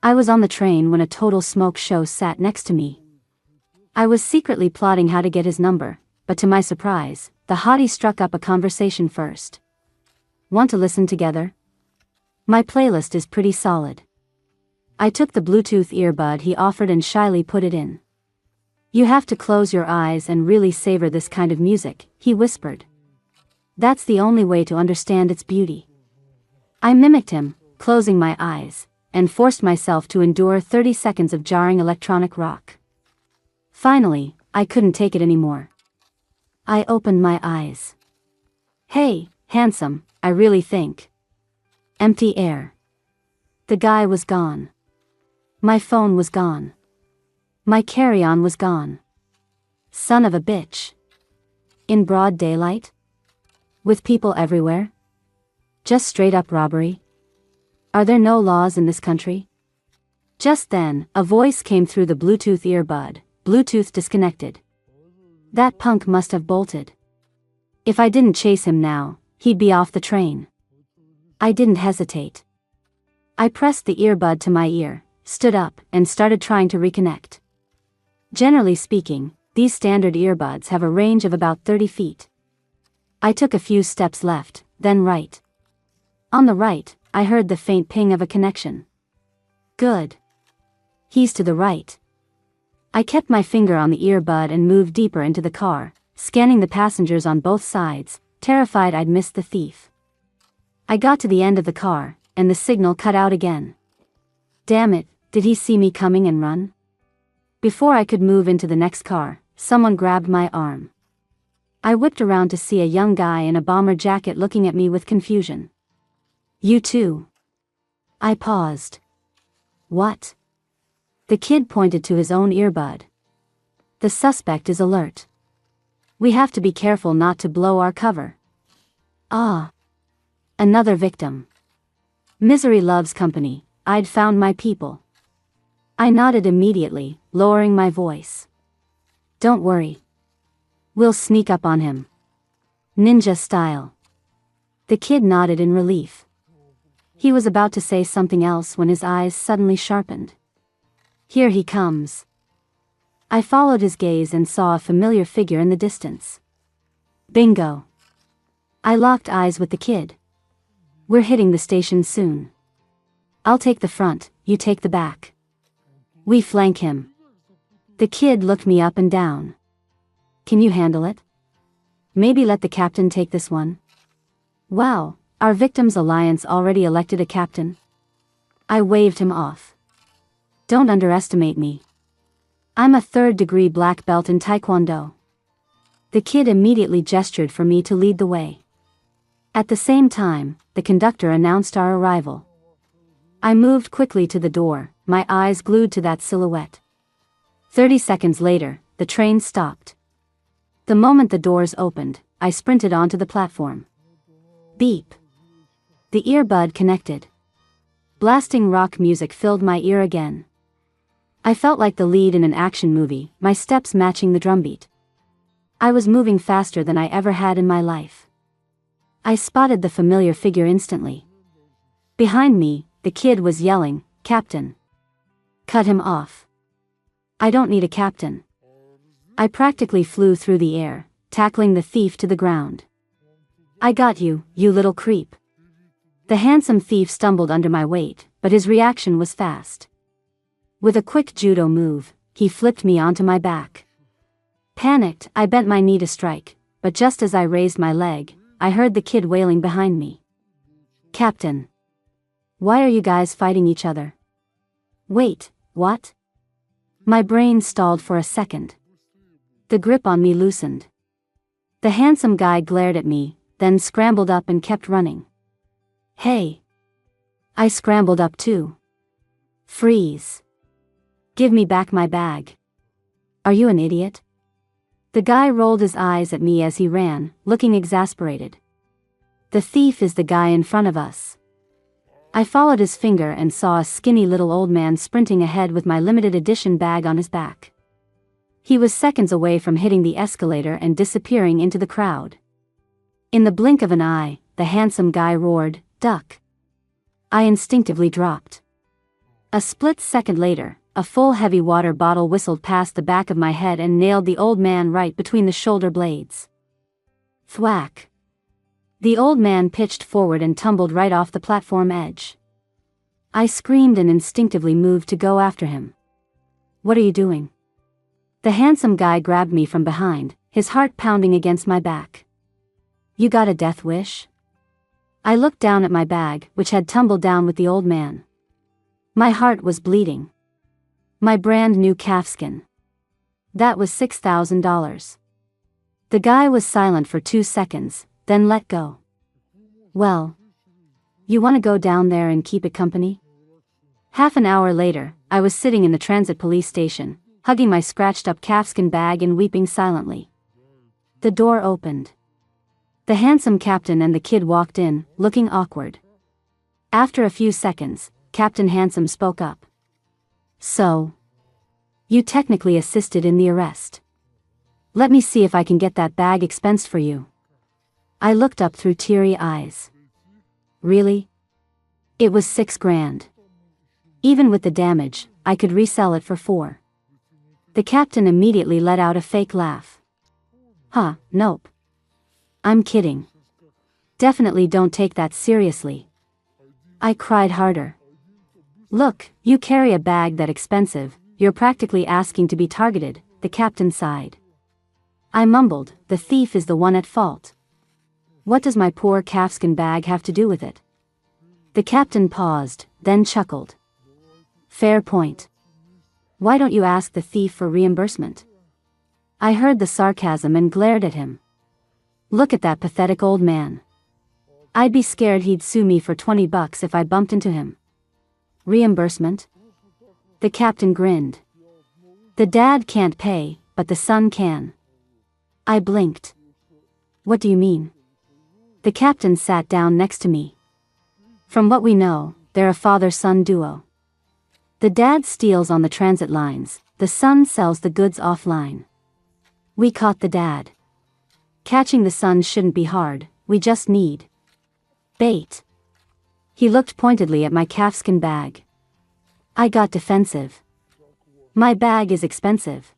I was on the train when a total smoke show sat next to me. I was secretly plotting how to get his number, but to my surprise, the hottie struck up a conversation first. Want to listen together? My playlist is pretty solid. I took the Bluetooth earbud he offered and shyly put it in. You have to close your eyes and really savor this kind of music, he whispered. That's the only way to understand its beauty. I mimicked him, closing my eyes, and forced myself to endure 30 seconds of jarring electronic rock. Finally, I couldn't take it anymore. I opened my eyes. Hey, handsome, I really think. Empty air. The guy was gone. My phone was gone. My carry-on was gone. Son of a bitch. In broad daylight? With people everywhere? Just straight up robbery? Are there no laws in this country? Just then, a voice came through the Bluetooth earbud. Bluetooth disconnected. That punk must have bolted. If I didn't chase him now, he'd be off the train. I didn't hesitate. I pressed the earbud to my ear, stood up, and started trying to reconnect. Generally speaking, these standard earbuds have a range of about 30 feet. I took a few steps left, then right. On the right, I heard the faint ping of a connection. Good. He's to the right. I kept my finger on the earbud and moved deeper into the car, scanning the passengers on both sides, terrified I'd missed the thief. I got to the end of the car, and the signal cut out again. Damn it, did he see me coming and run? Before I could move into the next car, someone grabbed my arm. I whipped around to see a young guy in a bomber jacket looking at me with confusion. You too? I paused. What? The kid pointed to his own earbud. The suspect is alert. We have to be careful not to blow our cover. Ah. Another victim. Misery loves company, I'd found my people. I nodded immediately, lowering my voice. Don't worry. We'll sneak up on him. Ninja style. The kid nodded in relief. He was about to say something else when his eyes suddenly sharpened. Here he comes. I followed his gaze and saw a familiar figure in the distance. Bingo. I locked eyes with the kid. We're hitting the station soon. I'll take the front, you take the back. We flank him. The kid looked me up and down. Can you handle it? Maybe let the captain take this one? Wow, our victims' alliance already elected a captain? I waved him off. Don't underestimate me. I'm a third-degree black belt in Taekwondo. The kid immediately gestured for me to lead the way. At the same time, the conductor announced our arrival. I moved quickly to the door, my eyes glued to that silhouette. 30 seconds later, the train stopped. The moment the doors opened, I sprinted onto the platform. Beep. The earbud connected. Blasting rock music filled my ear again. I felt like the lead in an action movie, my steps matching the drumbeat. I was moving faster than I ever had in my life. I spotted the familiar figure instantly. Behind me, the kid was yelling, "Captain! Cut him off. I don't need a captain." I practically flew through the air, tackling the thief to the ground. I got you, you little creep. The handsome thief stumbled under my weight, but his reaction was fast. With a quick judo move, he flipped me onto my back. Panicked, I bent my knee to strike, but just as I raised my leg, I heard the kid wailing behind me. Captain! Why are you guys fighting each other? Wait, what? My brain stalled for a second. The grip on me loosened. The handsome guy glared at me, then scrambled up and kept running. Hey! I scrambled up too. Freeze! Give me back my bag. Are you an idiot? The guy rolled his eyes at me as he ran, looking exasperated. The thief is the guy in front of us. I followed his finger and saw a skinny little old man sprinting ahead with my limited edition bag on his back. He was seconds away from hitting the escalator and disappearing into the crowd. In the blink of an eye, the handsome guy roared, "Duck!" I instinctively dropped. A split second later, a full heavy water bottle whistled past the back of my head and nailed the old man right between the shoulder blades. Thwack! The old man pitched forward and tumbled right off the platform edge. I screamed and instinctively moved to go after him. "What are you doing?" The handsome guy grabbed me from behind, his heart pounding against my back. "You got a death wish?" I looked down at my bag, which had tumbled down with the old man. My heart was bleeding. My brand new calfskin. That was $6,000. The guy was silent for 2 seconds, then let go. "Well, you want to go down there and keep it company?" Half an hour later, I was sitting in the transit police station, hugging my scratched-up calfskin bag and weeping silently. The door opened. The handsome captain and the kid walked in, looking awkward. After a few seconds, Captain Handsome spoke up. "So, you technically assisted in the arrest. Let me see if I can get that bag expensed for you." I looked up through teary eyes. "Really?" It was $6,000. Even with the damage, I could resell it for $4,000. The captain immediately let out a fake laugh. "Huh, nope. I'm kidding. Definitely don't take that seriously." I cried harder. "Look, you carry a bag that expensive, you're practically asking to be targeted," the captain sighed. I mumbled, "The thief is the one at fault. What does my poor calfskin bag have to do with it?" The captain paused, then chuckled. "Fair point. Why don't you ask the thief for reimbursement?" I heard the sarcasm and glared at him. Look at that pathetic old man. I'd be scared he'd sue me for $20 if I bumped into him. Reimbursement? The captain grinned. The dad can't pay, but the son can. I blinked. What do you mean? The captain sat down next to me. From what we know, they're a father-son duo. The dad steals on the transit lines, the son sells the goods offline. We caught the dad. Catching the son shouldn't be hard, we just need bait. He looked pointedly at my calfskin bag. I got defensive. My bag is expensive.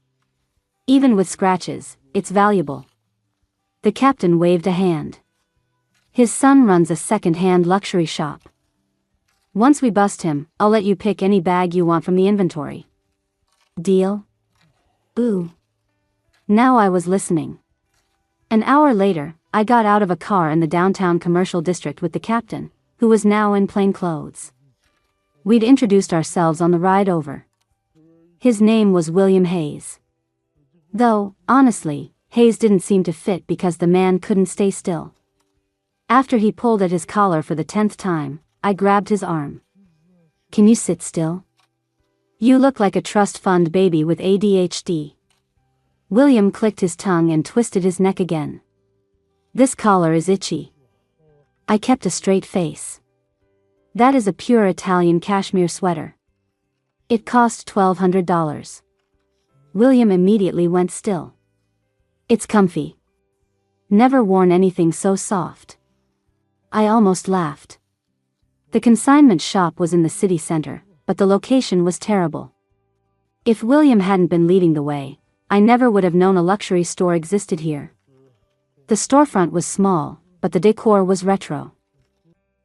Even with scratches, it's valuable. The captain waved a hand. His son runs a second-hand luxury shop. Once we bust him, I'll let you pick any bag you want from the inventory. Deal? Ooh. Now I was listening. An hour later, I got out of a car in the downtown commercial district with the captain, who was now in plain clothes. We'd introduced ourselves on the ride over. His name was William Hayes. Though, honestly, Hayes didn't seem to fit because the man couldn't stay still. After he pulled at his collar for the 10th time, I grabbed his arm. "Can you sit still? You look like a trust fund baby with ADHD." William clicked his tongue and twisted his neck again. "This collar is itchy." I kept a straight face. "That is a pure Italian cashmere sweater. It cost $1,200. William immediately went still. "It's comfy. Never worn anything so soft." I almost laughed. The consignment shop was in the city center, but the location was terrible. If William hadn't been leading the way, I never would have known a luxury store existed here. The storefront was small, but the decor was retro.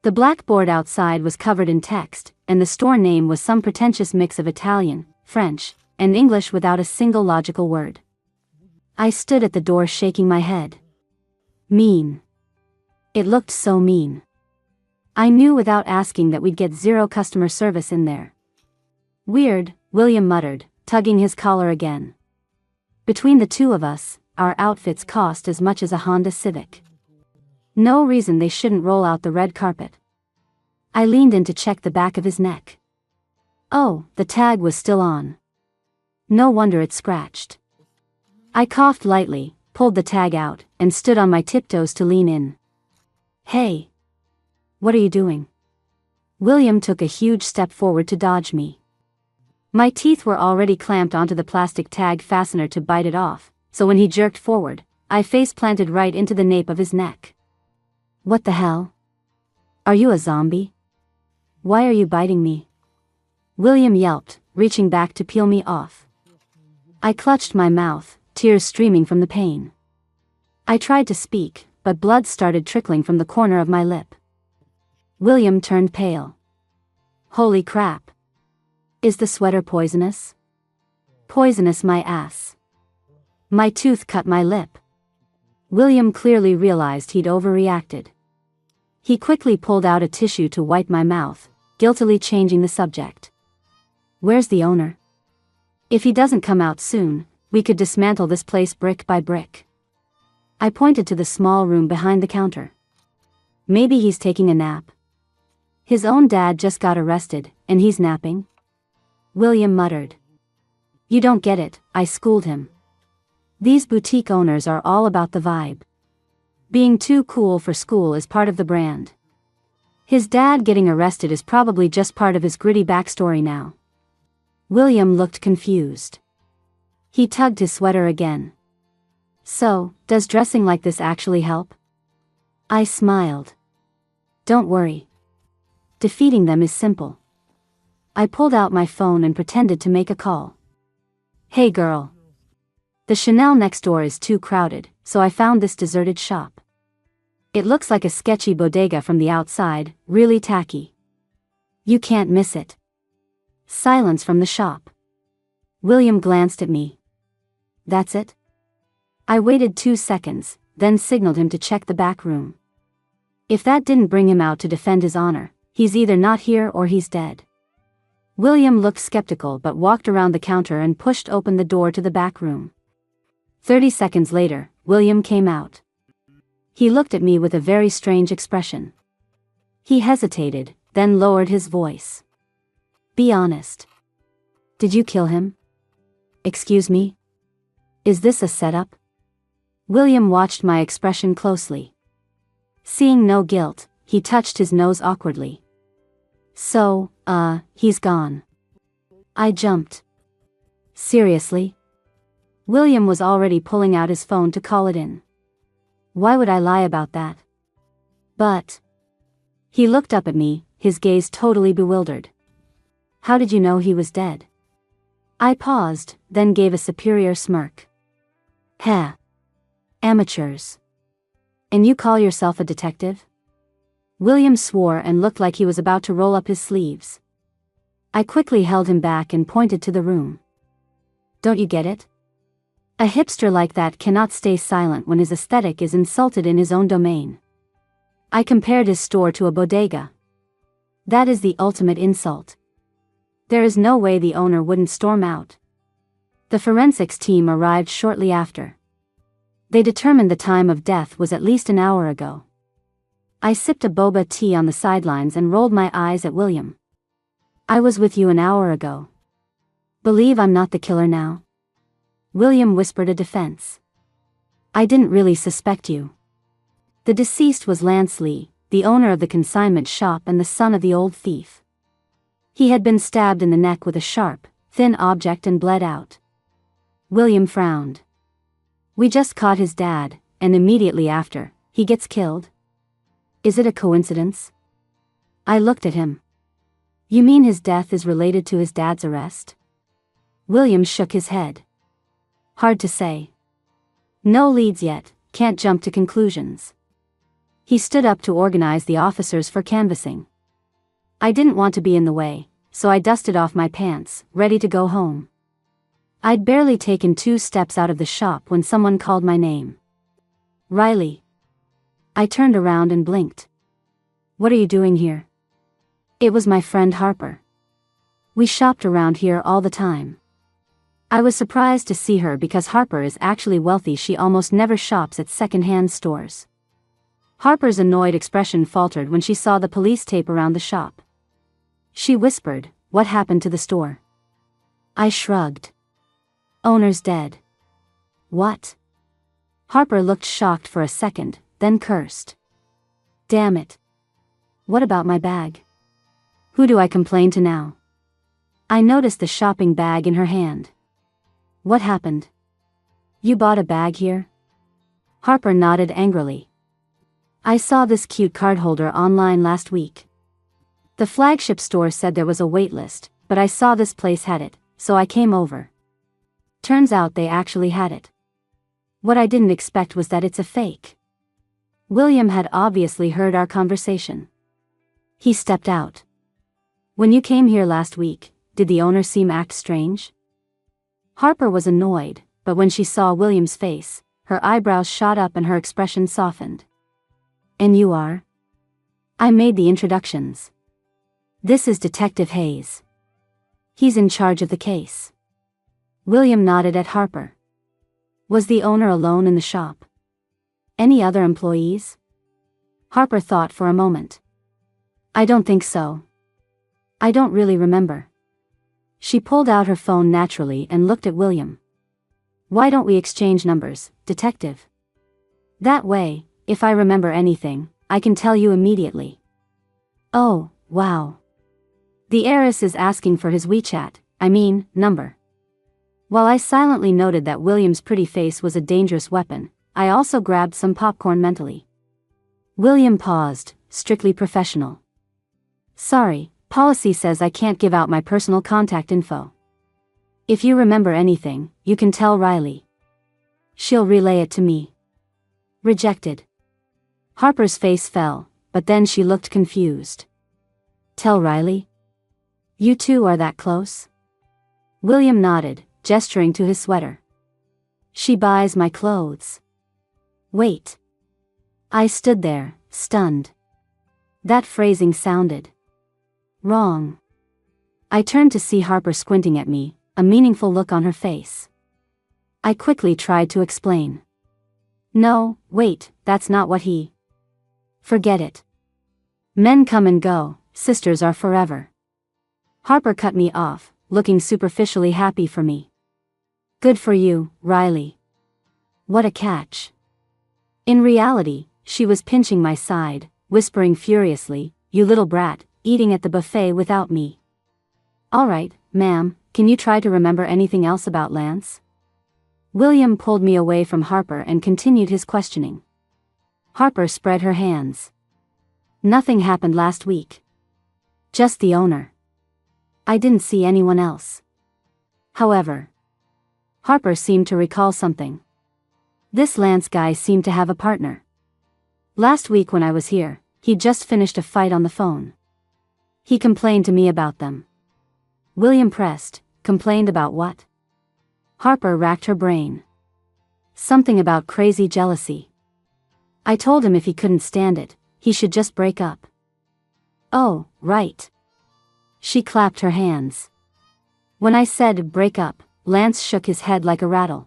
The blackboard outside was covered in text, and the store name was some pretentious mix of Italian, French, and English without a single logical word. I stood at the door shaking my head. Mean. It looked so mean. I knew without asking that we'd get zero customer service in there. "Weird," William muttered, tugging his collar again. Between the two of us, our outfits cost as much as a Honda Civic. No reason they shouldn't roll out the red carpet. I leaned in to check the back of his neck. Oh, the tag was still on. No wonder it scratched. I coughed lightly, pulled the tag out, and stood on my tiptoes to lean in. "Hey! What are you doing?" William took a huge step forward to dodge me. My teeth were already clamped onto the plastic tag fastener to bite it off, so when he jerked forward, I face-planted right into the nape of his neck. "What the hell? Are you a zombie? Why are you biting me?" William yelped, reaching back to peel me off. I clutched my mouth, tears streaming from the pain. I tried to speak, but blood started trickling from the corner of my lip. William turned pale. Holy crap. Is the sweater poisonous? Poisonous my ass. My tooth cut my lip. William clearly realized he'd overreacted. He quickly pulled out a tissue to wipe my mouth, guiltily changing the subject. Where's the owner? If he doesn't come out soon, we could dismantle this place brick by brick. I pointed to the small room behind the counter. Maybe he's taking a nap. His own dad just got arrested, and he's napping? William muttered. You don't get it, I schooled him. These boutique owners are all about the vibe. Being too cool for school is part of the brand. His dad getting arrested is probably just part of his gritty backstory now. William looked confused. He tugged his sweater again. So, does dressing like this actually help? I smiled. Don't worry. Defeating them is simple. I pulled out my phone and pretended to make a call. Hey girl. The Chanel next door is too crowded, so I found this deserted shop. It looks like a sketchy bodega from the outside, really tacky. You can't miss it. Silence from the shop. William glanced at me. That's it? I waited 2 seconds, then signaled him to check the back room. If that didn't bring him out to defend his honor, he's either not here or he's dead. William looked skeptical but walked around the counter and pushed open the door to the back room. 30 seconds later, William came out. He looked at me with a very strange expression. He hesitated, then lowered his voice. Be honest. Did you kill him? Excuse me? Is this a setup? William watched my expression closely. Seeing no guilt, he touched his nose awkwardly. So, he's gone. I jumped. Seriously? William was already pulling out his phone to call it in. Why would I lie about that? But. He looked up at me, his gaze totally bewildered. How did you know he was dead? I paused, then gave a superior smirk. Heh. Amateurs. And you call yourself a detective? William swore and looked like he was about to roll up his sleeves. I quickly held him back and pointed to the room. Don't you get it? A hipster like that cannot stay silent when his aesthetic is insulted in his own domain. I compared his store to a bodega. That is the ultimate insult. There is no way the owner wouldn't storm out. The forensics team arrived shortly after. They determined the time of death was at least an hour ago. I sipped a boba tea on the sidelines and rolled my eyes at William. I was with you an hour ago. Believe I'm not the killer now? William whispered a defense. I didn't really suspect you. The deceased was Lance Lee, the owner of the consignment shop and the son of the old thief. He had been stabbed in the neck with a sharp, thin object and bled out. William frowned. We just caught his dad, and immediately after, he gets killed. Is it a coincidence? I looked at him. You mean his death is related to his dad's arrest? William shook his head. Hard to say. No leads yet, can't jump to conclusions. He stood up to organize the officers for canvassing. I didn't want to be in the way, so I dusted off my pants, ready to go home. I'd barely taken 2 steps out of the shop when someone called my name. Riley. I turned around and blinked. What are you doing here? It was my friend Harper. We shopped around here all the time. I was surprised to see her because Harper is actually wealthy. She almost never shops at second-hand stores. Harper's annoyed expression faltered when she saw the police tape around the shop. She whispered, "What happened to the store?" I shrugged. Owner's dead. What? Harper looked shocked for a second, then cursed. Damn it. What about my bag? Who do I complain to now? I noticed the shopping bag in her hand. What happened? You bought a bag here? Harper nodded angrily. I saw this cute card holder online last week. The flagship store said there was a wait list, but I saw this place had it, so I came over. Turns out they actually had it. What I didn't expect was that it's a fake. William had obviously heard our conversation. He stepped out. When you came here last week, did the owner act strange? Harper was annoyed, but when she saw William's face, her eyebrows shot up and her expression softened. And you are? I made the introductions. This is Detective Hayes. He's in charge of the case. William nodded at Harper. Was the owner alone in the shop? Any other employees? Harper thought for a moment. I don't think so. I don't really remember. She pulled out her phone naturally and looked at William. Why don't we exchange numbers, Detective? That way, if I remember anything, I can tell you immediately. Oh, wow. The heiress is asking for his WeChat, number. While I silently noted that William's pretty face was a dangerous weapon, I also grabbed some popcorn mentally. William paused, strictly professional. Sorry, policy says I can't give out my personal contact info. If you remember anything, you can tell Riley. She'll relay it to me. Rejected. Harper's face fell, but then she looked confused. Tell Riley? You two are that close? William nodded, gesturing to his sweater. She buys my clothes. Wait. I stood there, stunned. That phrasing sounded wrong. I turned to see Harper squinting at me, a meaningful look on her face. I quickly tried to explain. No, wait, that's not what he. Forget it. Men come and go, sisters are forever. Harper cut me off, looking superficially happy for me. Good for you, Riley. What a catch. In reality, she was pinching my side, whispering furiously, you little brat, eating at the buffet without me. All right, ma'am, can you try to remember anything else about Lance? William pulled me away from Harper and continued his questioning. Harper spread her hands. Nothing happened last week. Just the owner. I didn't see anyone else. However, Harper seemed to recall something. This Lance guy seemed to have a partner. Last week when I was here, he'd just finished a fight on the phone. He complained to me about them. William pressed, complained about what? Harper racked her brain. Something about crazy jealousy. I told him if he couldn't stand it, he should just break up. Oh, right. She clapped her hands. When I said break up, Lance shook his head like a rattle.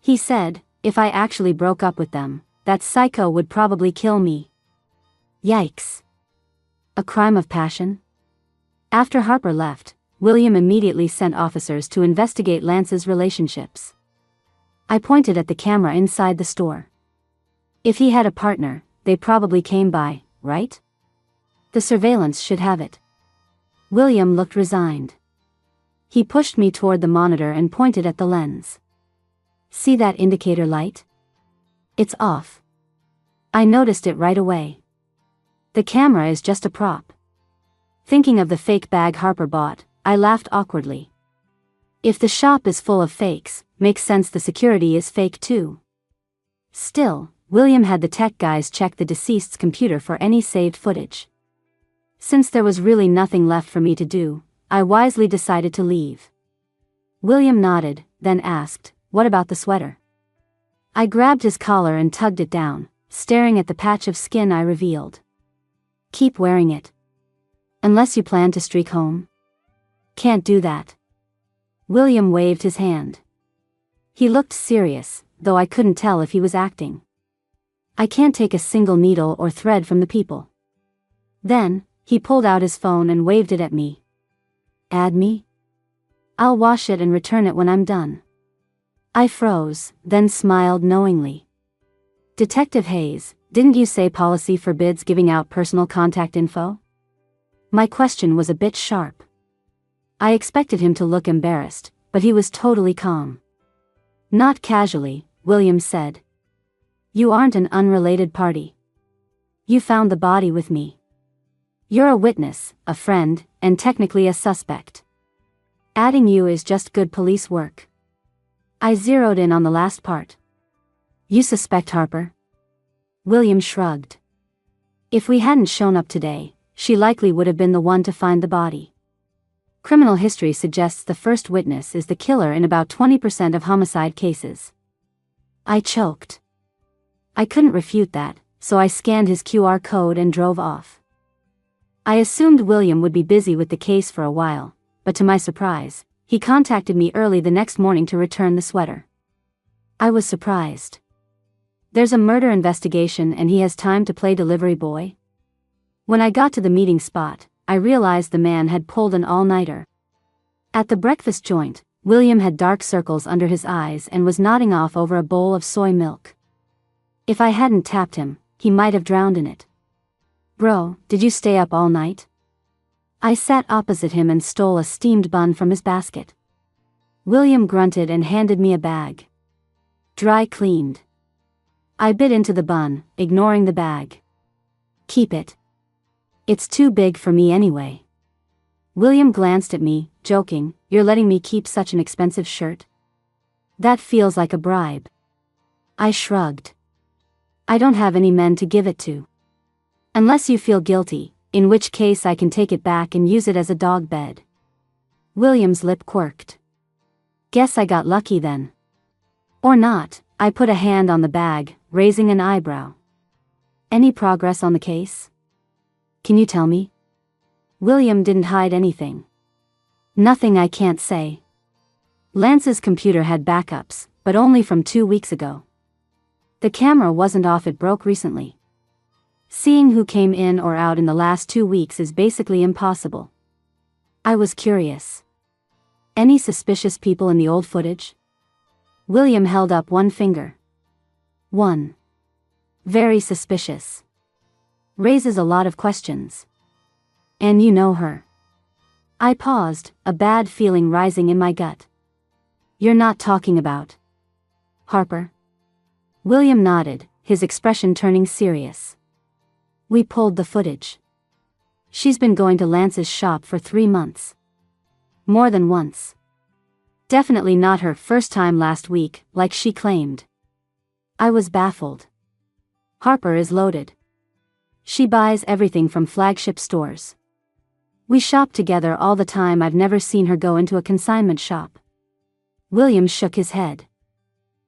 He said, if I actually broke up with them, that psycho would probably kill me. Yikes. A crime of passion? After Harper left, William immediately sent officers to investigate Lance's relationships. I pointed at the camera inside the store. If he had a partner, they probably came by, right? The surveillance should have it. William looked resigned. He pushed me toward the monitor and pointed at the lens. See that indicator light? It's off. I noticed it right away. The camera is just a prop. Thinking of the fake bag Harper bought, I laughed awkwardly. If the shop is full of fakes, makes sense the security is fake too. Still, William had the tech guys check the deceased's computer for any saved footage. Since there was really nothing left for me to do, I wisely decided to leave. William nodded, then asked, what about the sweater? I grabbed his collar and tugged it down, staring at the patch of skin I revealed. Keep wearing it. Unless you plan to streak home. Can't do that. William waved his hand. He looked serious, though I couldn't tell if he was acting. I can't take a single needle or thread from the people. Then, he pulled out his phone and waved it at me. Add me? I'll wash it and return it when I'm done. I froze, then smiled knowingly. Detective Hayes, didn't you say policy forbids giving out personal contact info? My question was a bit sharp. I expected him to look embarrassed, but he was totally calm. Not casually, William said. You aren't an unrelated party. You found the body with me. You're a witness, a friend, and technically a suspect. Adding you is just good police work. I zeroed in on the last part. You suspect Harper? William shrugged. If we hadn't shown up today, she likely would have been the one to find the body. Criminal history suggests the first witness is the killer in about 20% of homicide cases. I choked. I couldn't refute that, so I scanned his QR code and drove off. I assumed William would be busy with the case for a while, but to my surprise, he contacted me early the next morning to return the sweater. I was surprised. There's a murder investigation and he has time to play delivery boy? When I got to the meeting spot, I realized the man had pulled an all-nighter. At the breakfast joint, William had dark circles under his eyes and was nodding off over a bowl of soy milk. If I hadn't tapped him, he might have drowned in it. Bro, did you stay up all night? I sat opposite him and stole a steamed bun from his basket. William grunted and handed me a bag. Dry cleaned. I bit into the bun, ignoring the bag. Keep it. It's too big for me anyway. William glanced at me, joking, you're letting me keep such an expensive shirt? That feels like a bribe. I shrugged. I don't have any men to give it to. Unless you feel guilty, in which case I can take it back and use it as a dog bed. William's lip quirked. Guess I got lucky then. Or not, I put a hand on the bag, raising an eyebrow. Any progress on the case? Can you tell me? William didn't hide anything. Nothing I can't say. Lance's computer had backups, but only from 2 weeks ago. The camera wasn't off, it broke recently. Seeing who came in or out in the last 2 weeks is basically impossible. I was curious. Any suspicious people in the old footage? William held up one finger. One. Very suspicious. Raises a lot of questions. And you know her. I paused, a bad feeling rising in my gut. You're not talking about Harper? William nodded, his expression turning serious. We pulled the footage. She's been going to Lance's shop for 3 months. More than once. Definitely not her first time last week, like she claimed. I was baffled. Harper is loaded. She buys everything from flagship stores. We shop together all the time. I've never seen her go into a consignment shop. William shook his head.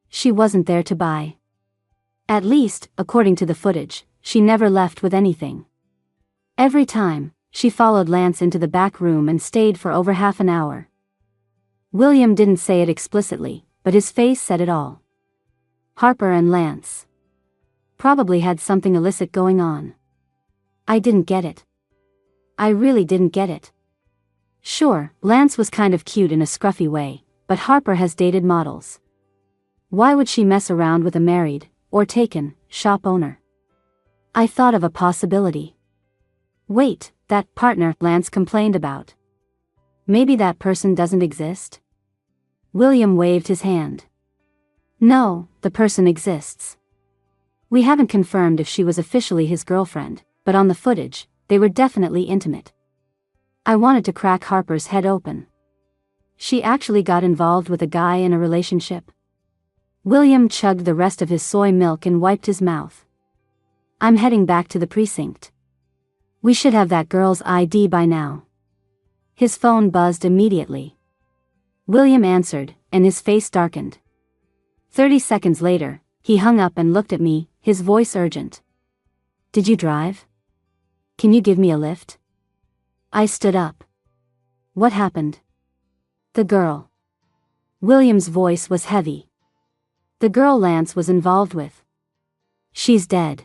She wasn't there to buy. At least, according to the footage, she never left with anything. Every time, she followed Lance into the back room and stayed for over half an hour. William didn't say it explicitly, but his face said it all. Harper and Lance probably had something illicit going on. I didn't get it. I really didn't get it. Sure, Lance was kind of cute in a scruffy way, but Harper has dated models. Why would she mess around with a married, or taken, shop owner? I thought of a possibility. Wait, that partner Lance complained about. Maybe that person doesn't exist? William waved his hand. No, the person exists. We haven't confirmed if she was officially his girlfriend, but on the footage, they were definitely intimate. I wanted to crack Harper's head open. She actually got involved with a guy in a relationship? William chugged the rest of his soy milk and wiped his mouth. I'm heading back to the precinct. We should have that girl's ID by now. His phone buzzed immediately. William answered, and his face darkened. 30 seconds later, he hung up and looked at me, his voice urgent. Did you drive? Can you give me a lift? I stood up. What happened? The girl. William's voice was heavy. The girl Lance was involved with. She's dead.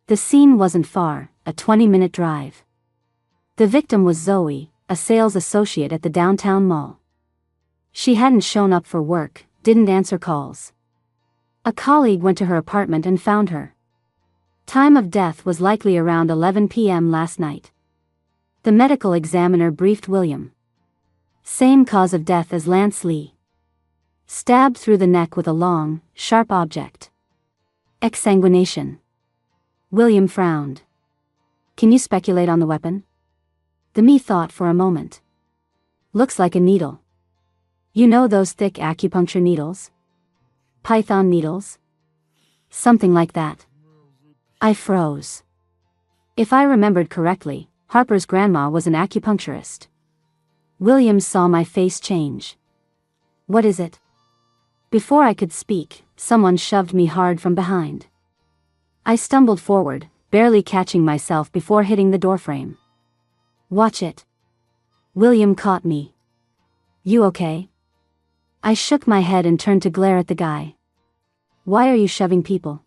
The scene wasn't far, a 20-minute drive. The victim was Zoe, a sales associate at the downtown mall. She hadn't shown up for work, didn't answer calls. A colleague went to her apartment and found her. Time of death was likely around 11 p.m. last night. The medical examiner briefed William. Same cause of death as Lance Lee. Stabbed through the neck with a long, sharp object. Exsanguination. William frowned. Can you speculate on the weapon? The me thought for a moment. Looks like a needle. You know those thick acupuncture needles? Python needles? Something like that. I froze. If I remembered correctly, Harper's grandma was an acupuncturist. William saw my face change. What is it? Before I could speak, someone shoved me hard from behind. I stumbled forward, barely catching myself before hitting the doorframe. Watch it. William caught me. You okay? I shook my head and turned to glare at the guy. Why are you shoving people?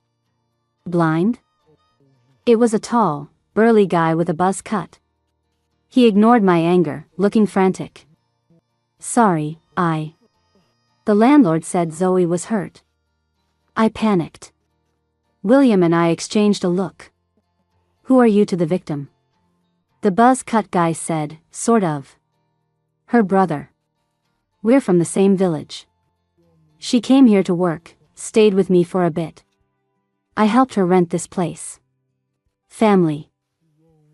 Blind? It was a tall, burly guy with a buzz cut. He ignored my anger, looking frantic. Sorry, The landlord said Zoe was hurt. I panicked. William and I exchanged a look. Who are you to the victim? The buzz-cut guy said, sort of. Her brother. We're from the same village. She came here to work, stayed with me for a bit. I helped her rent this place. Family.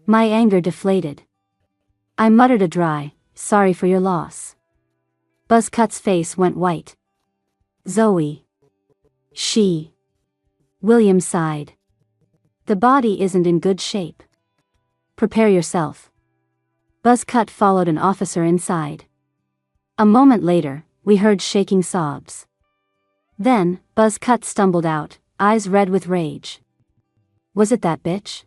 My anger deflated. I muttered a dry, sorry for your loss. Buzzcut's face went white. Zoe. She. William sighed. The body isn't in good shape. Prepare yourself. Buzzcut followed an officer inside. A moment later, we heard shaking sobs. Then, Buzzcut stumbled out, eyes red with rage. Was it that bitch?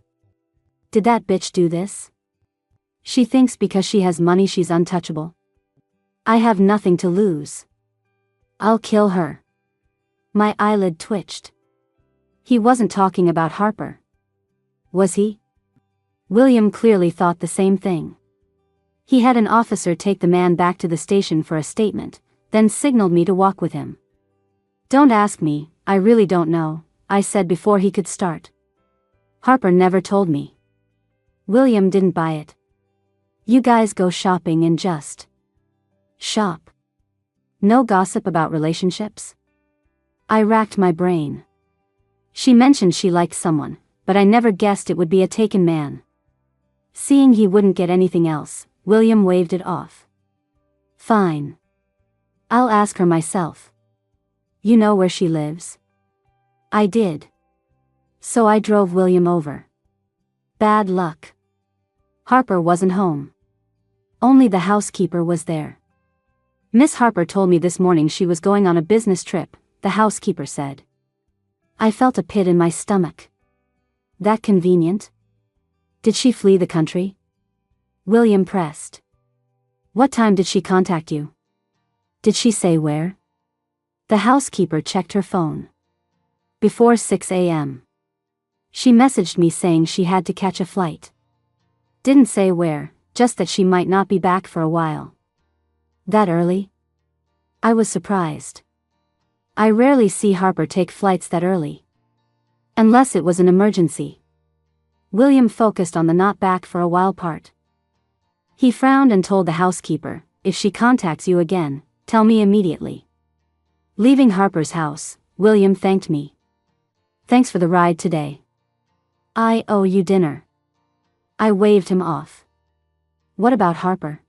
Did that bitch do this? She thinks because she has money she's untouchable. I have nothing to lose. I'll kill her. My eyelid twitched. He wasn't talking about Harper. Was he? William clearly thought the same thing. He had an officer take the man back to the station for a statement, then signaled me to walk with him. Don't ask me, I really don't know, I said before he could start. Harper never told me. William didn't buy it. You guys go shopping and just shop. No gossip about relationships? I racked my brain. She mentioned she liked someone, but I never guessed it would be a taken man. Seeing he wouldn't get anything else, William waved it off. Fine. I'll ask her myself. You know where she lives? I did. So I drove William over. Bad luck. Harper wasn't home. Only the housekeeper was there. Miss Harper told me this morning she was going on a business trip, the housekeeper said. I felt a pit in my stomach. That convenient? Did she flee the country? William pressed. What time did she contact you? Did she say where? The housekeeper checked her phone. Before 6 a.m. She messaged me saying she had to catch a flight. Didn't say where, just that she might not be back for a while. That early? I was surprised. I rarely see Harper take flights that early. Unless it was an emergency. William focused on the not back for a while part. He frowned and told the housekeeper, if she contacts you again, tell me immediately. Leaving Harper's house, William thanked me. Thanks for the ride today. I owe you dinner. I waved him off. What about Harper?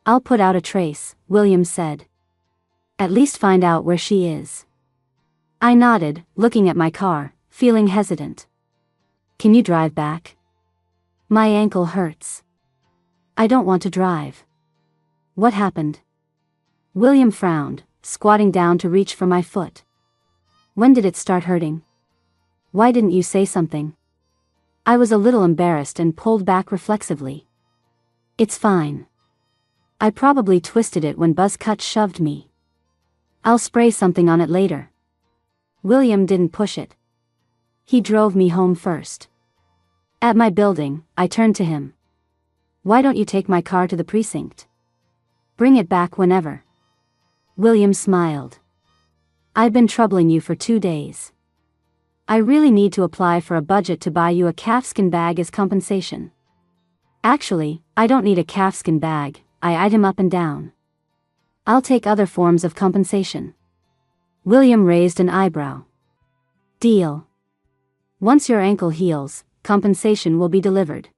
I'll put out a trace, William said. At least find out where she is. I nodded, looking at my car, feeling hesitant. Can you drive back? My ankle hurts. I don't want to drive. What happened? William frowned, squatting down to reach for my foot. When did it start hurting? Why didn't you say something? I was a little embarrassed and pulled back reflexively. It's fine. I probably twisted it when Buzzcut shoved me. I'll spray something on it later. William didn't push it. He drove me home first. At my building, I turned to him. Why don't you take my car to the precinct? Bring it back whenever. William smiled. I've been troubling you for 2 days. I really need to apply for a budget to buy you a calfskin bag as compensation. Actually, I don't need a calfskin bag, I eyed him up and down. I'll take other forms of compensation. William raised an eyebrow. Deal. Once your ankle heals, compensation will be delivered.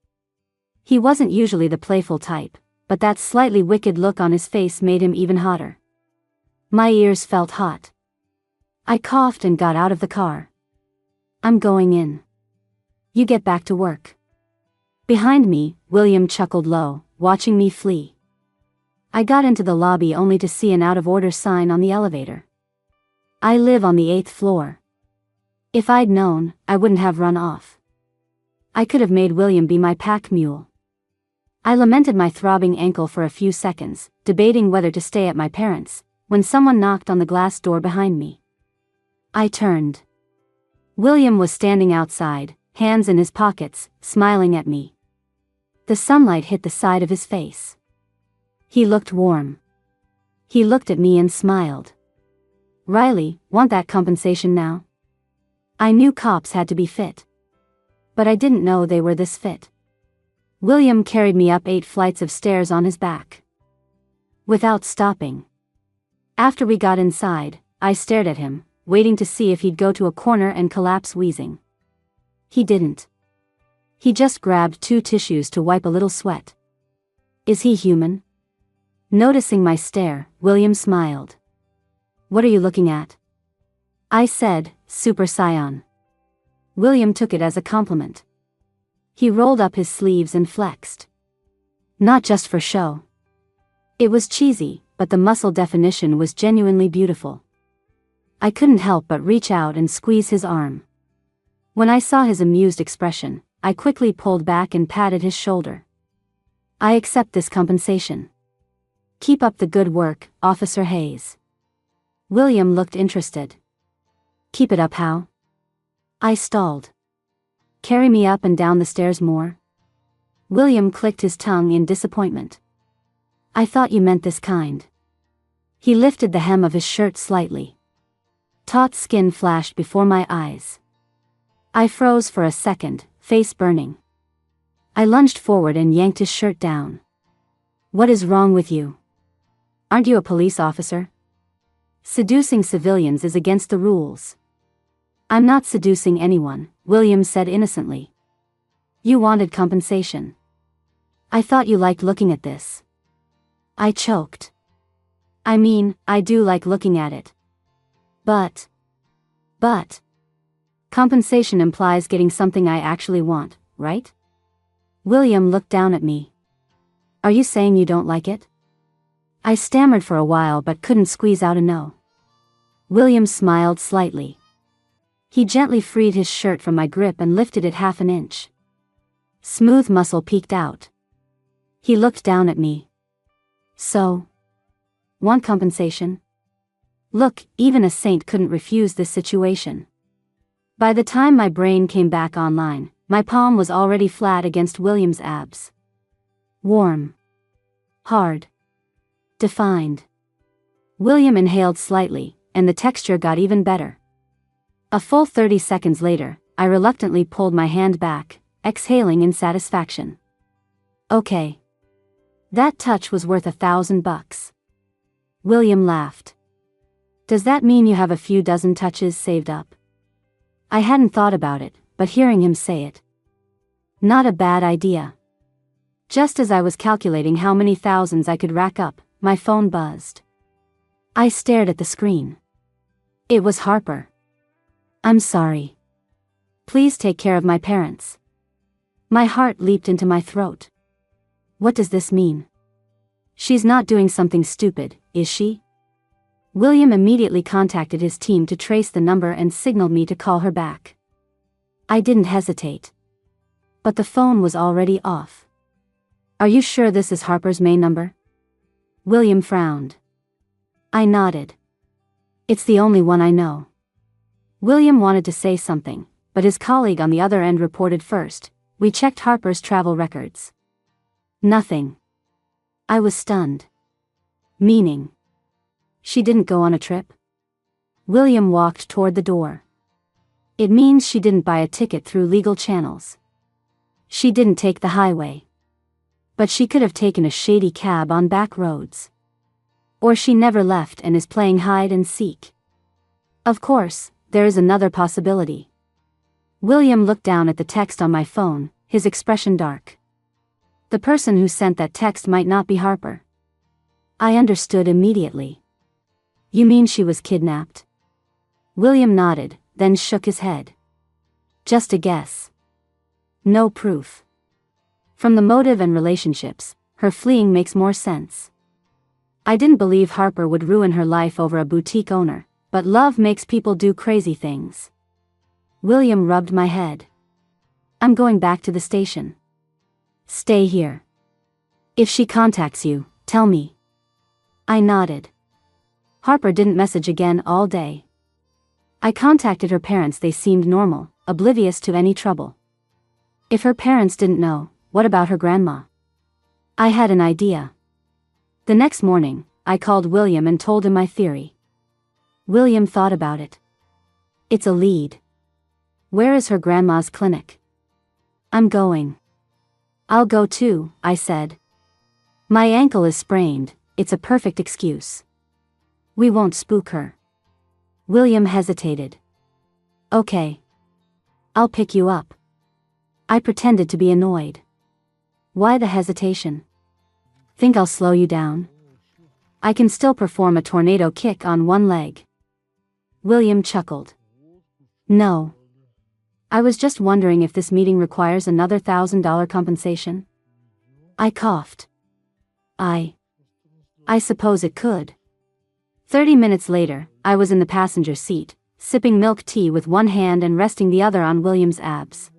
He wasn't usually the playful type, but that slightly wicked look on his face made him even hotter. My ears felt hot. I coughed and got out of the car. I'm going in. You get back to work. Behind me, William chuckled low, watching me flee. I got into the lobby only to see an out-of-order sign on the elevator. I live on the 8th floor. If I'd known, I wouldn't have run off. I could have made William be my pack mule. I lamented my throbbing ankle for a few seconds, debating whether to stay at my parents', when someone knocked on the glass door behind me. I turned. William was standing outside, hands in his pockets, smiling at me. The sunlight hit the side of his face. He looked warm. He looked at me and smiled. Riley, want that compensation now? I knew cops had to be fit. But I didn't know they were this fit. William carried me up 8 flights of stairs on his back. Without stopping. After we got inside, I stared at him, waiting to see if he'd go to a corner and collapse wheezing. He didn't. He just grabbed 2 tissues to wipe a little sweat. Is he human? Noticing my stare, William smiled. What are you looking at? I said, Super Saiyan. William took it as a compliment. He rolled up his sleeves and flexed. Not just for show. It was cheesy, but the muscle definition was genuinely beautiful. I couldn't help but reach out and squeeze his arm. When I saw his amused expression, I quickly pulled back and patted his shoulder. I accept this compensation. Keep up the good work, Officer Hayes. William looked interested. Keep it up how? I stalled. Carry me up and down the stairs more? William clicked his tongue in disappointment. I thought you meant this kind. He lifted the hem of his shirt slightly. Taut skin flashed before my eyes. I froze for a second, face burning. I lunged forward and yanked his shirt down. What is wrong with you? Aren't you a police officer? Seducing civilians is against the rules. I'm not seducing anyone, William said innocently. You wanted compensation. I thought you liked looking at this. I choked. I mean, I do like looking at it. But. Compensation implies getting something I actually want, right? William looked down at me. Are you saying you don't like it? I stammered for a while but couldn't squeeze out a no. William smiled slightly. He gently freed his shirt from my grip and lifted it 1/2 inch. Smooth muscle peeked out. He looked down at me. So? Want compensation? Look, even a saint couldn't refuse this situation. By the time my brain came back online, my palm was already flat against William's abs. Warm. Hard. Defined. William inhaled slightly, and the texture got even better. A full 30 seconds later, I reluctantly pulled my hand back, exhaling in satisfaction. Okay. That touch was worth $1,000. William laughed. Does that mean you have a few dozen touches saved up? I hadn't thought about it, but hearing him say it. Not a bad idea. Just as I was calculating how many thousands I could rack up, my phone buzzed. I stared at the screen. It was Harper. I'm sorry. Please take care of my parents. My heart leaped into my throat. What does this mean? She's not doing something stupid, is she? William immediately contacted his team to trace the number and signaled me to call her back. I didn't hesitate. But the phone was already off. Are you sure this is Harper's main number? William frowned. I nodded. It's the only one I know. William wanted to say something, but his colleague on the other end reported first. We checked Harper's travel records. Nothing. I was stunned. Meaning? She didn't go on a trip? William walked toward the door. It means she didn't buy a ticket through legal channels. She didn't take the highway. But she could have taken a shady cab on back roads. Or she never left and is playing hide and seek. Of course, there is another possibility. William looked down at the text on my phone, his expression dark. The person who sent that text might not be Harper. I understood immediately. You mean she was kidnapped? William nodded, then shook his head. Just a guess. No proof. From the motive and relationships, her fleeing makes more sense. I didn't believe Harper would ruin her life over a boutique owner, but love makes people do crazy things. William rubbed my head. I'm going back to the station. Stay here. If she contacts you, tell me. I nodded. Harper didn't message again all day. I contacted her parents. They seemed normal, oblivious to any trouble. If her parents didn't know, what about her grandma? I had an idea. The next morning, I called William and told him my theory. William thought about it. It's a lead. Where is her grandma's clinic? I'm going. I'll go too, I said. My ankle is sprained, it's a perfect excuse. We won't spook her. William hesitated. Okay. I'll pick you up. I pretended to be annoyed. Why the hesitation? Think I'll slow you down? I can still perform a tornado kick on one leg. William chuckled. No. I was just wondering if this meeting requires another $1,000 compensation. I coughed. I suppose it could. 30 minutes later, I was in the passenger seat, sipping milk tea with one hand and resting the other on William's abs.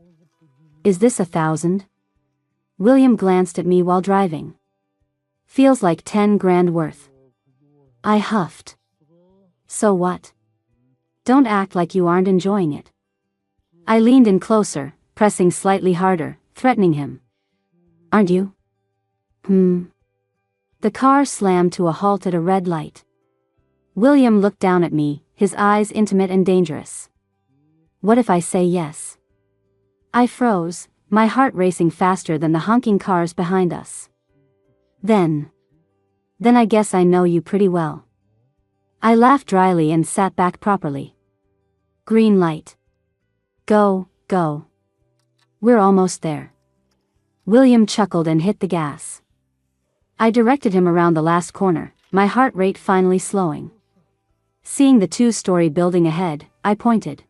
Is this 1,000? William glanced at me while driving. Feels like 10 grand worth. I huffed. So what? Don't act like you aren't enjoying it. I leaned in closer, pressing slightly harder, threatening him. Aren't you? The car slammed to a halt at a red light. William looked down at me, his eyes intimate and dangerous. What if I say yes? I froze, my heart racing faster than the honking cars behind us. Then I guess I know you pretty well. I laughed dryly and sat back properly. Green light. Go, go. We're almost there. William chuckled and hit the gas. I directed him around the last corner, my heart rate finally slowing. Seeing the two-story building ahead, I pointed.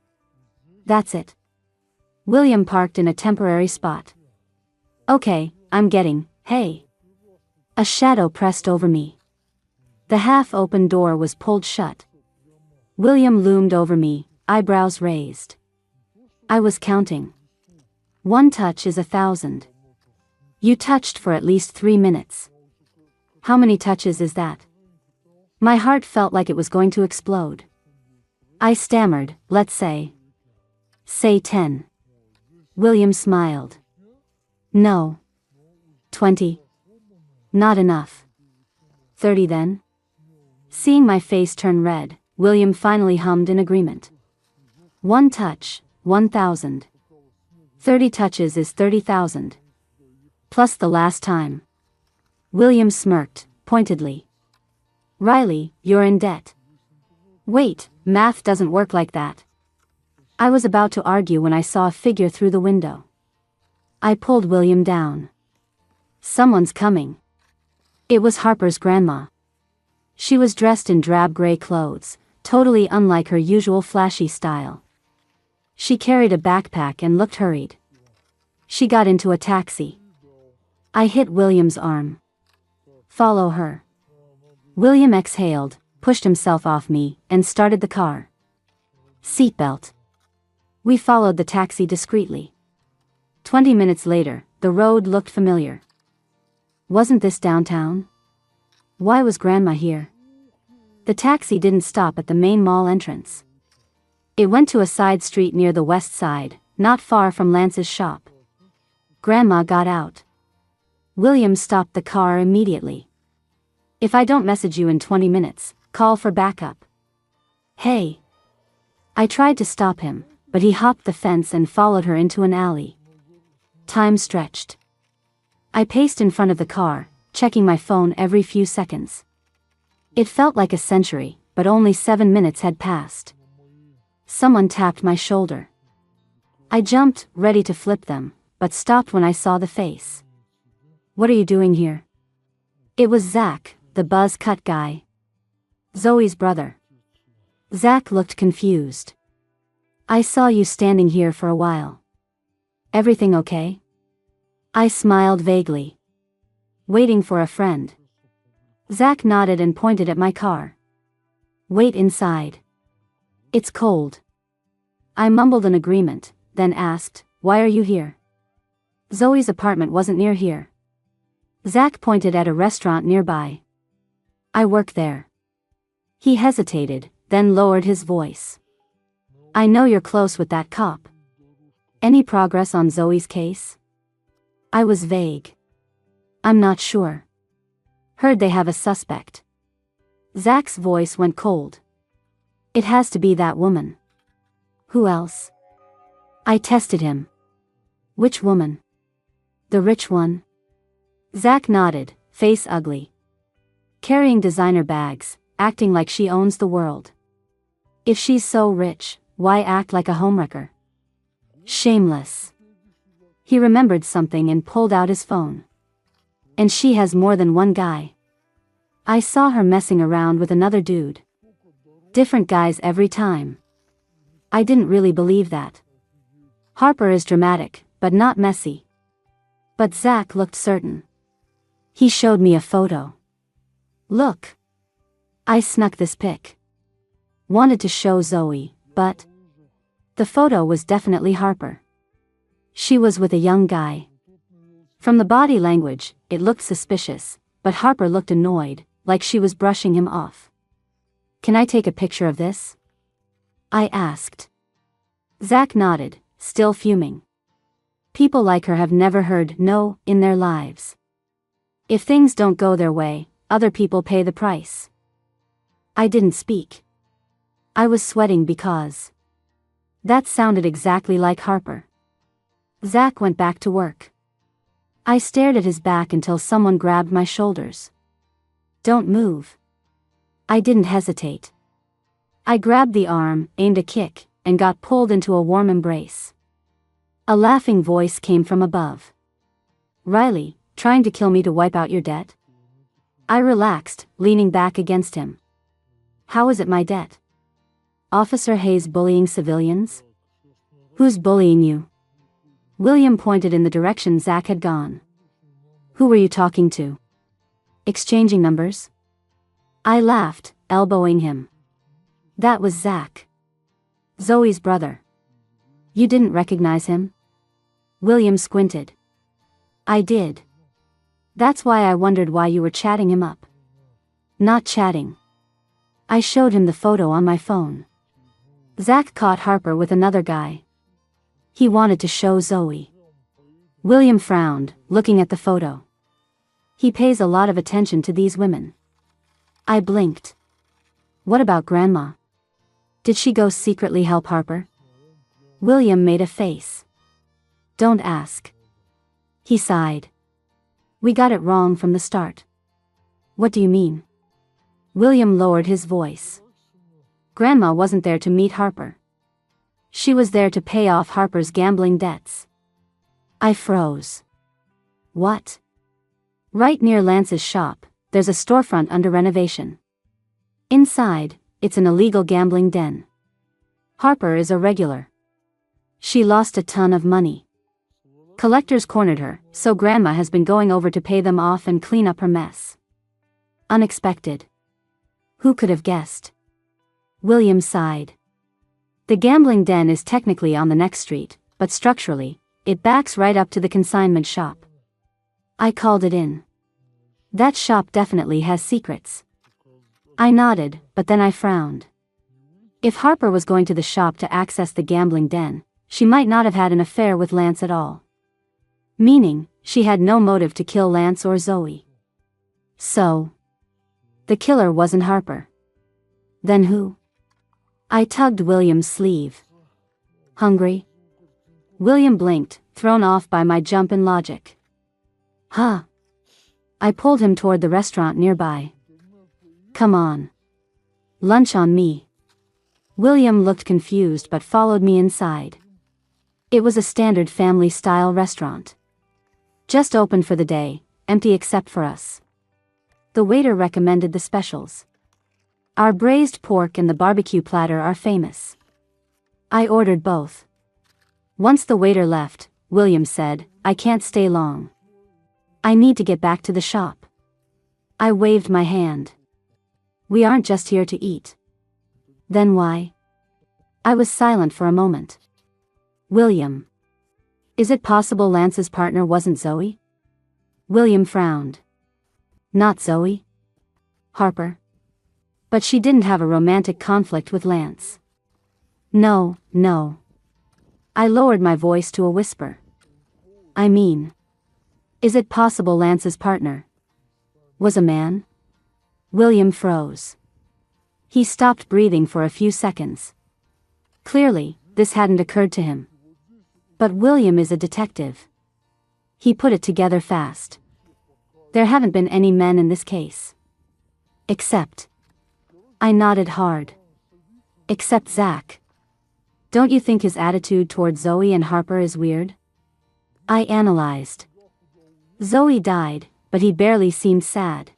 That's it. William parked in a temporary spot. Okay, I'm getting, hey. A shadow pressed over me. The half-open door was pulled shut. William loomed over me, eyebrows raised. I was counting. One touch is 1,000. You touched for at least 3 minutes. How many touches is that? My heart felt like it was going to explode. I stammered, let's say. Say 10. William smiled. No. 20. Not enough. 30 then? Seeing my face turn red, William finally hummed in agreement. One touch, 1,000. 30 touches is 30,000. Plus the last time. William smirked, pointedly. Riley, you're in debt. Wait, math doesn't work like that. I was about to argue when I saw a figure through the window. I pulled William down. Someone's coming. It was Harper's grandma. She was dressed in drab gray clothes, totally unlike her usual flashy style. She carried a backpack and looked hurried. She got into a taxi. I hit William's arm. Follow her. William exhaled, pushed himself off me, and started the car. Seatbelt. We followed the taxi discreetly. 20 minutes later, the road looked familiar. Wasn't this downtown? Why was Grandma here? The taxi didn't stop at the main mall entrance. It went to a side street near the west side, not far from Lance's shop. Grandma got out. William stopped the car immediately. If I don't message you in 20 minutes, call for backup. Hey. I tried to stop him, but he hopped the fence and followed her into an alley. Time stretched. I paced in front of the car, checking my phone every few seconds. It felt like a century, but only 7 minutes had passed. Someone tapped my shoulder. I jumped, ready to flip them, but stopped when I saw the face. What are you doing here? It was Zach, the buzz cut guy. Zoe's brother. Zach looked confused. I saw you standing here for a while. Everything okay? I smiled vaguely. Waiting for a friend. Zach nodded and pointed at my car. Wait inside. It's cold. I mumbled an agreement, then asked, why are you here? Zoe's apartment wasn't near here. Zach pointed at a restaurant nearby. I work there. He hesitated, then lowered his voice. I know you're close with that cop. Any progress on Zoe's case? I was vague. I'm not sure. Heard they have a suspect. Zach's voice went cold. It has to be that woman. Who else? I tested him. Which woman? The rich one? Zach nodded, face ugly. Carrying designer bags, acting like she owns the world. If she's so rich, why act like a homewrecker? Shameless. He remembered something and pulled out his phone. And she has more than one guy. I saw her messing around with another dude. Different guys every time. I didn't really believe that. Harper is dramatic, but not messy. But Zach looked certain. He showed me a photo. Look. I snuck this pic. Wanted to show Zoe, but the photo was definitely Harper. She was with a young guy. From the body language, it looked suspicious, but Harper looked annoyed, like she was brushing him off. Can I take a picture of this? I asked. Zach nodded, still fuming. People like her have never heard no in their lives. If things don't go their way, other people pay the price. I didn't speak. I was sweating because that sounded exactly like Harper. Zach went back to work. I stared at his back until someone grabbed my shoulders. Don't move. I didn't hesitate. I grabbed the arm, aimed a kick, and got pulled into a warm embrace. A laughing voice came from above. Riley, trying to kill me to wipe out your debt? I relaxed, leaning back against him. How is it my debt? Officer Hayes bullying civilians? Who's bullying you? William pointed in the direction Zach had gone. Who were you talking to? Exchanging numbers? I laughed, elbowing him. That was Zach. Zoe's brother. You didn't recognize him? William squinted. I did. That's why I wondered why you were chatting him up. Not chatting. I showed him the photo on my phone. Zach caught Harper with another guy. He wanted to show Zoe. William frowned, looking at the photo. He pays a lot of attention to these women. I blinked. What about Grandma? Did she go secretly help Harper? William made a face. Don't ask. He sighed. We got it wrong from the start. What do you mean? William lowered his voice. Grandma wasn't there to meet Harper. She was there to pay off Harper's gambling debts. I froze. What? Right near Lance's shop, there's a storefront under renovation. Inside, it's an illegal gambling den. Harper is a regular. She lost a ton of money. Collectors cornered her, so Grandma has been going over to pay them off and clean up her mess. Unexpected. Who could have guessed? William sighed. The gambling den is technically on the next street, but structurally, it backs right up to the consignment shop. I called it in. That shop definitely has secrets. I nodded, but then I frowned. If Harper was going to the shop to access the gambling den, she might not have had an affair with Lance at all. Meaning, she had no motive to kill Lance or Zoe. So, the killer wasn't Harper. Then who? I tugged William's sleeve. Hungry? William blinked, thrown off by my jump in logic. Huh. I pulled him toward the restaurant nearby. Come on. Lunch on me. William looked confused but followed me inside. It was a standard family-style restaurant. Just opened for the day, empty except for us. The waiter recommended the specials. Our braised pork and the barbecue platter are famous. I ordered both. Once the waiter left, William said, "I can't stay long. I need to get back to the shop." I waved my hand. "We aren't just here to eat." "Then why?" I was silent for a moment. "William. Is it possible Lance's partner wasn't Zoe?" William frowned. "Not Zoe? Harper? But she didn't have a romantic conflict with Lance." No. I lowered my voice to a whisper. "I mean, is it possible Lance's partner was a man?" William froze. He stopped breathing for a few seconds. Clearly, this hadn't occurred to him. But William is a detective. He put it together fast. "There haven't been any men in this case. Except..." I nodded hard. "Except Zach. Don't you think his attitude toward Zoe and Harper is weird?" I analyzed. Zoe died, but he barely seemed sad.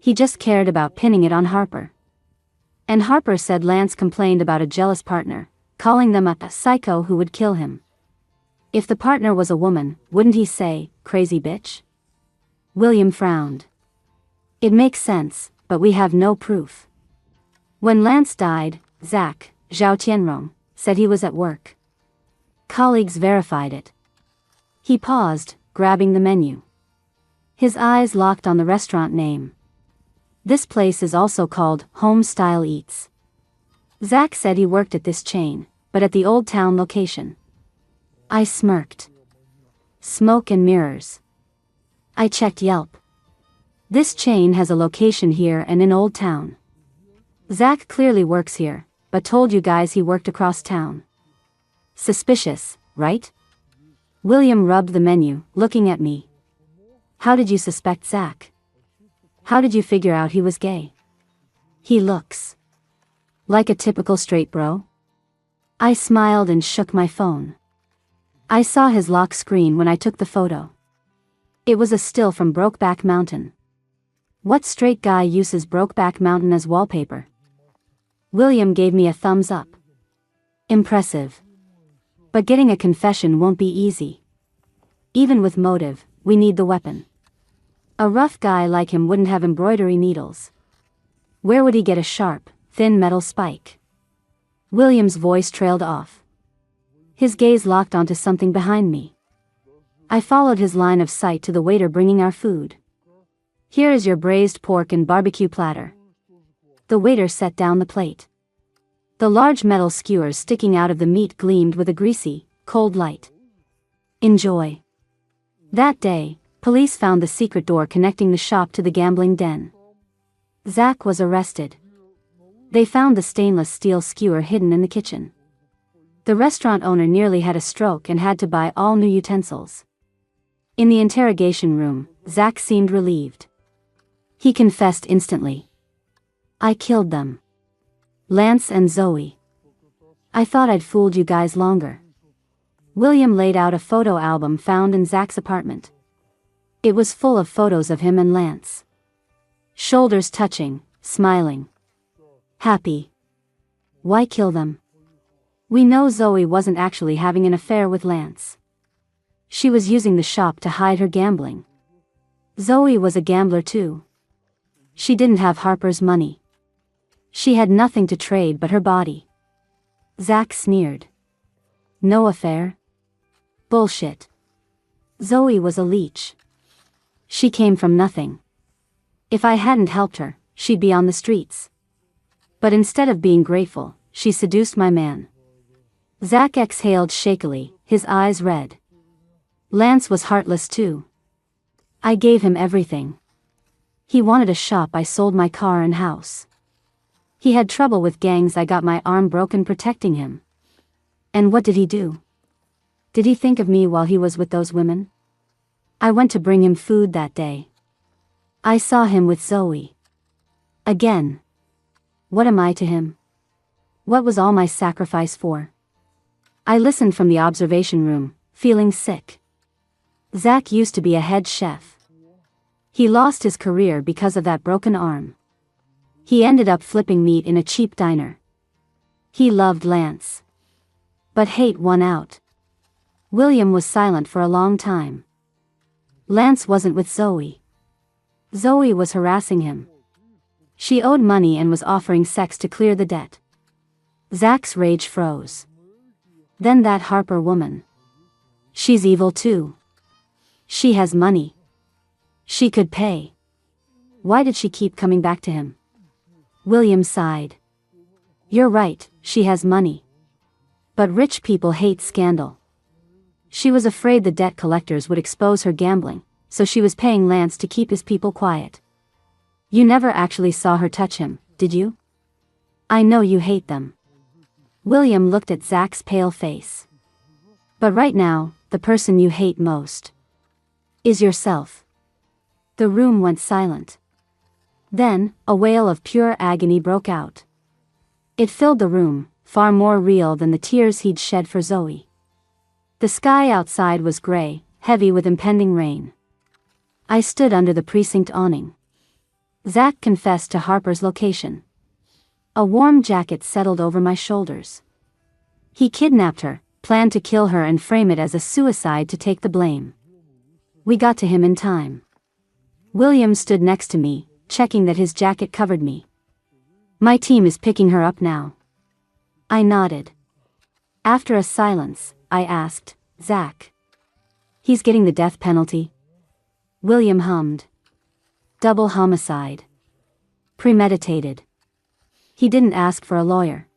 He just cared about pinning it on Harper. And Harper said Lance complained about a jealous partner, calling them a psycho who would kill him. If the partner was a woman, wouldn't he say, "Crazy bitch"? William frowned. "It makes sense, but we have no proof." When Lance died, Zach, Zhao Tianrong, said he was at work. Colleagues verified it. He paused, grabbing the menu. His eyes locked on the restaurant name. "This place is also called Home Style Eats." Zach said he worked at this chain, but at the Old Town location. I smirked. Smoke and mirrors. I checked Yelp. This chain has a location here and in Old Town. Zach clearly works here, but told you guys he worked across town. Suspicious, right? William rubbed the menu, looking at me. "How did you suspect Zach? How did you figure out he was gay?" "He looks like a typical straight bro." I smiled and shook my phone. I saw his lock screen when I took the photo. It was a still from Brokeback Mountain. What straight guy uses Brokeback Mountain as wallpaper? William gave me a thumbs up. Impressive. But getting a confession won't be easy. Even with motive, we need the weapon. A rough guy like him wouldn't have embroidery needles. Where would he get a sharp, thin metal spike? William's voice trailed off. His gaze locked onto something behind me. I followed his line of sight to the waiter bringing our food. "Here is your braised pork and barbecue platter." The waiter set down the plate. The large metal skewers sticking out of the meat gleamed with a greasy, cold light. "Enjoy." That day, police found the secret door connecting the shop to the gambling den. Zach was arrested. They found the stainless steel skewer hidden in the kitchen. The restaurant owner nearly had a stroke and had to buy all new utensils. In the interrogation room, Zach seemed relieved. He confessed instantly. "I killed them. Lance and Zoe. I thought I'd fooled you guys longer." William laid out a photo album found in Zach's apartment. It was full of photos of him and Lance. Shoulders touching, smiling. Happy. Why kill them? We know Zoe wasn't actually having an affair with Lance. She was using the shop to hide her gambling. Zoe was a gambler too. She didn't have Harper's money. She had nothing to trade but her body. Zach sneered. No affair? Bullshit. Zoe was a leech. She came from nothing. If I hadn't helped her, she'd be on the streets. But instead of being grateful, she seduced my man. Zach exhaled shakily, his eyes red. Lance was heartless too. I gave him everything. He wanted a shop, I sold my car and house. He had trouble with gangs, I got my arm broken protecting him. And what did he do? Did he think of me while he was with those women? I went to bring him food that day. I saw him with Zoe. Again. What am I to him? What was all my sacrifice for? I listened from the observation room, feeling sick. Zach used to be a head chef. He lost his career because of that broken arm. He ended up flipping meat in a cheap diner. He loved Lance. But hate won out. William was silent for a long time. Lance wasn't with Zoe. Zoe was harassing him. She owed money and was offering sex to clear the debt. Zach's rage froze. Then that Harper woman. She's evil too. She has money. She could pay. Why did she keep coming back to him? William sighed. You're right, she has money. But rich people hate scandal. She was afraid the debt collectors would expose her gambling, so she was paying Lance to keep his people quiet. You never actually saw her touch him, did you? I know you hate them. William looked at Zach's pale face. But right now, the person you hate most is yourself. The room went silent. Then, a wail of pure agony broke out. It filled the room, far more real than the tears he'd shed for Zoe. The sky outside was gray, heavy with impending rain. I stood under the precinct awning. Zach confessed to Harper's location. A warm jacket settled over my shoulders. He kidnapped her, planned to kill her and frame it as a suicide to take the blame. We got to him in time. William stood next to me, checking that his jacket covered me. My team is picking her up now. I nodded. After a silence, I asked, Zach. He's getting the death penalty? William hummed. Double homicide. Premeditated. He didn't ask for a lawyer.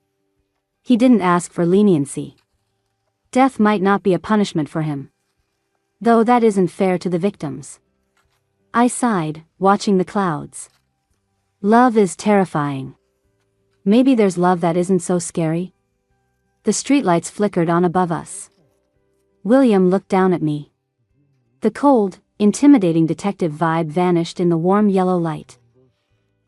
He didn't ask for leniency. Death might not be a punishment for him. Though that isn't fair to the victims. I sighed, watching the clouds. Love is terrifying. Maybe there's love that isn't so scary. The streetlights flickered on above us. William looked down at me. The cold, intimidating detective vibe vanished in the warm yellow light.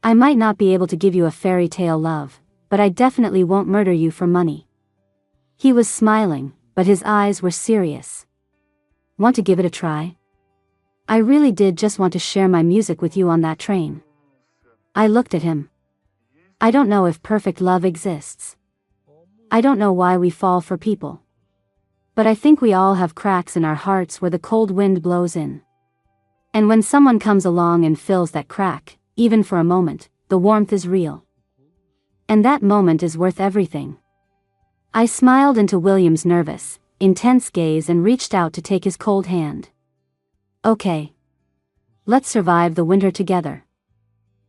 I might not be able to give you a fairy tale love, but I definitely won't murder you for money. He was smiling, but his eyes were serious. Want to give it a try? I really did just want to share my music with you on that train. I looked at him. I don't know if perfect love exists. I don't know why we fall for people. But I think we all have cracks in our hearts where the cold wind blows in. And when someone comes along and fills that crack, even for a moment, the warmth is real. And that moment is worth everything. I smiled into William's nervous, intense gaze and reached out to take his cold hand. Okay. Let's survive the winter together.